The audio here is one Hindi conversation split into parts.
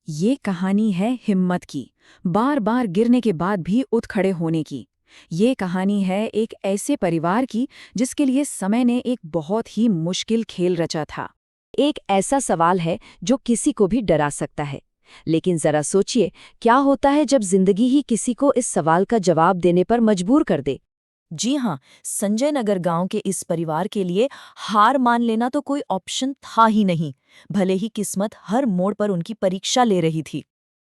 ये कहानी है हिम्मत की, बार बार गिरने के बाद भी उठ खड़े होने की। ये कहानी है एक ऐसे परिवार की जिसके लिए समय ने एक बहुत ही मुश्किल खेल रचा था। एक ऐसा सवाल है जो किसी को भी डरा सकता है। लेकिन जरा सोचिए, क्या होता है जब जिंदगी ही किसी को इस सवाल का जवाब देने पर मजबूर कर दे। जी हाँ, संजय नगर गांव के इस परिवार के लिए हार मान लेना तो कोई ऑप्शन था ही नहीं, भले ही किस्मत हर मोड़ पर उनकी परीक्षा ले रही थी।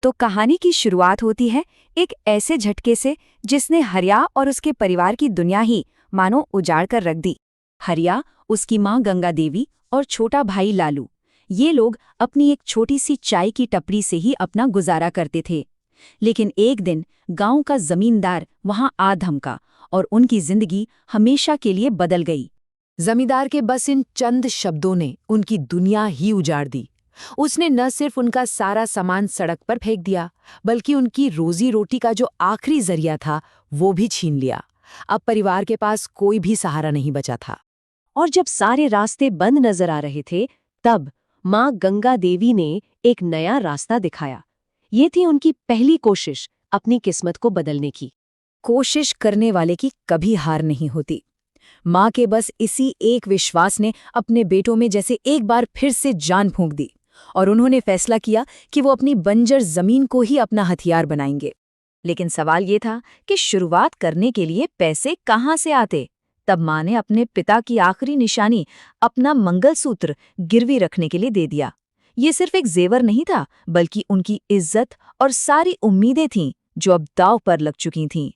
तो कहानी की शुरुआत होती है एक ऐसे झटके से जिसने हरिया और उसके परिवार की दुनिया ही मानो उजाड़ कर रख दी। हरिया, उसकी माँ गंगा देवी और छोटा भाई लालू, ये लोग अपनी एक छोटी सी चाय की टपरी से ही अपना गुजारा करते थे। लेकिन एक दिन गांव का जमींदार वहां आ धमका और उनकी जिंदगी हमेशा के लिए बदल गई। जमींदार के बस इन चंद शब्दों ने उनकी दुनिया ही उजाड़ दी। उसने न सिर्फ उनका सारा सामान सड़क पर फेंक दिया, बल्कि उनकी रोजी रोटी का जो आखिरी जरिया था वो भी छीन लिया। अब परिवार के पास कोई भी सहारा नहीं बचा था। और जब सारे रास्ते बंद नजर आ रहे थे, तब माँ गंगा देवी ने एक नया रास्ता दिखाया। ये थी उनकी पहली कोशिश अपनी किस्मत को बदलने की। कोशिश करने वाले की कभी हार नहीं होती। माँ के बस इसी एक विश्वास ने अपने बेटों में जैसे एक बार फिर से जान फूंक दी और उन्होंने फैसला किया कि वो अपनी बंजर जमीन को ही अपना हथियार बनाएंगे। लेकिन सवाल ये था कि शुरुआत करने के लिए पैसे कहाँ से आते। तब माँ ने अपने पिता की आखिरी निशानी, अपना मंगलसूत्र, गिरवी रखने के लिए दे दिया। ये सिर्फ एक जेवर नहीं था, बल्कि उनकी इज्जत और सारी उम्मीदें थीं जो अब दांव पर लग चुकी थीं।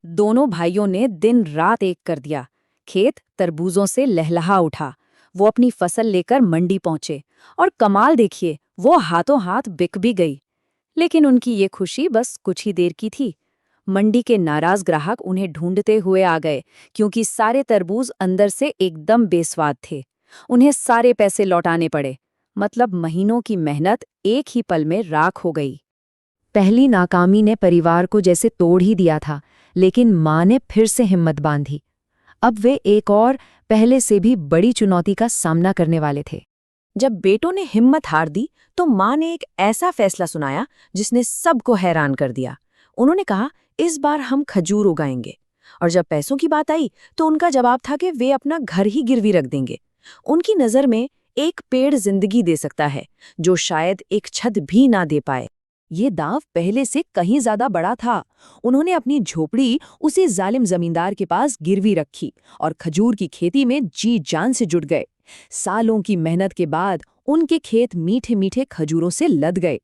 दोनों भाइयों ने दिन रात एक कर दिया। खेत तरबूजों से लहलहा उठा। वो अपनी फसल लेकर मंडी पहुंचे और कमाल देखिए, वो हाथों हाथ बिक भी गई। लेकिन उनकी ये खुशी बस कुछ ही देर की थी। मंडी के नाराज ग्राहक उन्हें ढूंढते हुए आ गए, क्योंकि सारे तरबूज अंदर से एकदम बेस्वाद थे। उन्हें सारे पैसे लौटाने पड़े। मतलब महीनों की मेहनत एक ही पल में राख हो गई। पहली नाकामी ने परिवार को जैसे तोड़ ही दिया था, लेकिन माँ ने फिर से हिम्मत बांधी। अब वे एक और पहले से भी बड़ी चुनौती का सामना करने वाले थे। जब बेटों ने हिम्मत हार दी तो माँ ने एक ऐसा फैसला सुनाया जिसने सबको हैरान कर दिया। उन्होंने कहा, इस बार हम खजूर उगाएंगे। और जब पैसों की बात आई तो उनका जवाब था कि वे अपना घर ही गिरवी रख देंगे। उनकी नज़र में एक पेड़ जिंदगी दे सकता है जो शायद एक छत भी ना दे पाए। ये दांव पहले से कहीं ज्यादा बड़ा था। उन्होंने अपनी झोपड़ी उसी जालिम जमींदार के पास गिरवी रखी और खजूर की खेती में जी जान से जुट गए। सालों की मेहनत के बाद उनके खेत मीठे मीठे खजूरों से लद गए।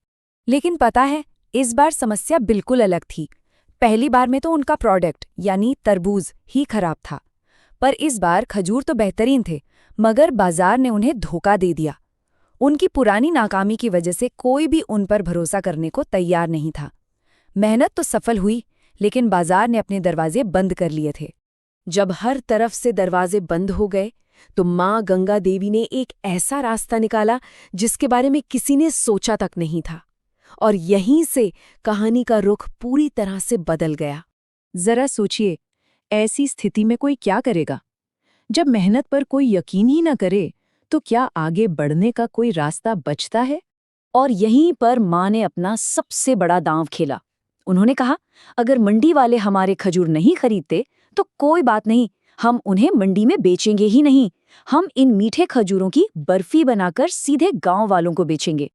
लेकिन पता है, इस बार समस्या बिल्कुल अलग थी। पहली बार में तो उनका प्रोडक्ट यानी तरबूज ही खराब था, पर इस बार खजूर तो बेहतरीन थे, मगर बाजार ने उन्हें धोखा दे दिया। उनकी पुरानी नाकामी की वजह से कोई भी उन पर भरोसा करने को तैयार नहीं था। मेहनत तो सफल हुई, लेकिन बाजार ने अपने दरवाजे बंद कर लिए थे। जब हर तरफ से दरवाजे बंद हो गए तो माँ गंगा देवी ने एक ऐसा रास्ता निकाला जिसके बारे में किसी ने सोचा तक नहीं था। और यहीं से कहानी का रुख पूरी तरह से बदल गया। जरा सोचिए, ऐसी स्थिति में कोई क्या करेगा? जब मेहनत पर कोई यकीन ही न करे तो क्या आगे बढ़ने का कोई रास्ता बचता है? और यहीं पर माँ ने अपना सबसे बड़ा दांव खेला। उन्होंने कहा, अगर मंडी वाले हमारे खजूर नहीं खरीदते तो कोई बात नहीं, हम उन्हें मंडी में बेचेंगे ही नहीं। हम इन मीठे खजूरों की बर्फी बनाकर सीधे गांव वालों को बेचेंगे।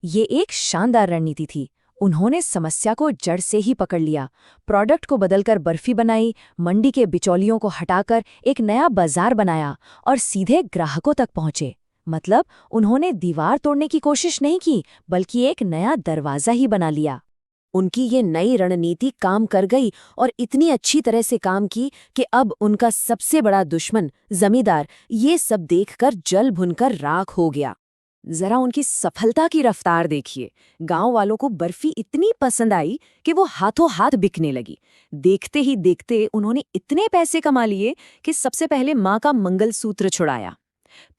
ये एक शानदार रणनीति थी। उन्होंने समस्या को जड़ से ही पकड़ लिया। प्रोडक्ट को बदलकर बर्फी बनाई, मंडी के बिचौलियों को हटाकर एक नया बाजार बनाया और सीधे ग्राहकों तक पहुंचे। मतलब उन्होंने दीवार तोड़ने की कोशिश नहीं की, बल्कि एक नया दरवाजा ही बना लिया। उनकी ये नई रणनीति काम कर गई और इतनी अच्छी तरह से काम की कि अब उनका सबसे बड़ा दुश्मन जमींदार ये सब देखकर जल भुनकर राख हो गया। जरा उनकी सफलता की रफ्तार देखिए। गांव वालों को बर्फी इतनी पसंद आई कि वो हाथों हाथ बिकने लगी। देखते ही देखते उन्होंने इतने पैसे कमा लिए कि सबसे पहले माँ का मंगलसूत्र छुड़ाया।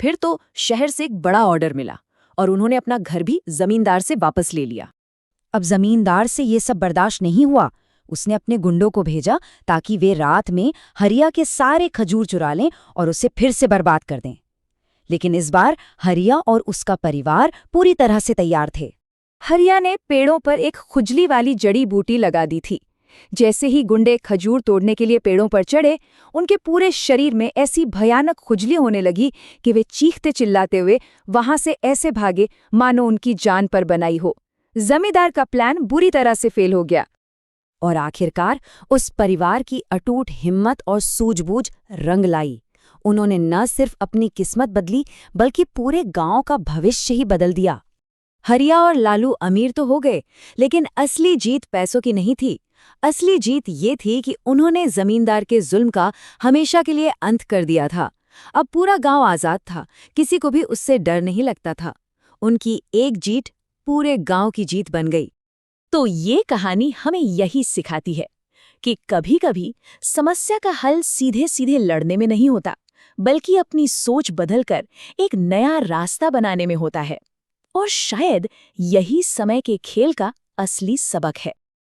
फिर तो शहर से एक बड़ा ऑर्डर मिला और उन्होंने अपना घर भी जमींदार से वापस ले लिया। अब जमींदार से ये सब बर्दाश्त नहीं हुआ। उसने अपने गुंडों को भेजा ताकि वे रात में हरिया के सारे खजूर चुरा लें और उसे फिर से बर्बाद कर दें। लेकिन इस बार हरिया और उसका परिवार पूरी तरह से तैयार थे। हरिया ने पेड़ों पर एक खुजली वाली जड़ी बूटी लगा दी थी। जैसे ही गुंडे खजूर तोड़ने के लिए पेड़ों पर चढ़े, उनके पूरे शरीर में ऐसी भयानक खुजली होने लगी कि वे चीखते चिल्लाते हुए वहां से ऐसे भागे मानो उनकी जान पर बनाई हो। जमींदार का प्लान बुरी तरह से फेल हो गया और आखिरकार उस परिवार की अटूट हिम्मत और सूझबूझ रंग लाई। उन्होंने न सिर्फ अपनी किस्मत बदली बल्कि पूरे गांव का भविष्य ही बदल दिया। हरिया और लालू अमीर तो हो गए, लेकिन असली जीत पैसों की नहीं थी। असली जीत ये थी कि उन्होंने जमींदार के जुल्म का हमेशा के लिए अंत कर दिया था। अब पूरा गांव आजाद था, किसी को भी उससे डर नहीं लगता था। उनकी एक जीत पूरे गांव की जीत बन गई। तो ये कहानी हमें यही सिखाती है कि कभी-कभी समस्या का हल सीधे सीधे लड़ने में नहीं होता, बल्कि अपनी सोच बदलकर एक नया रास्ता बनाने में होता है। और शायद यही समय के खेल का असली सबक है।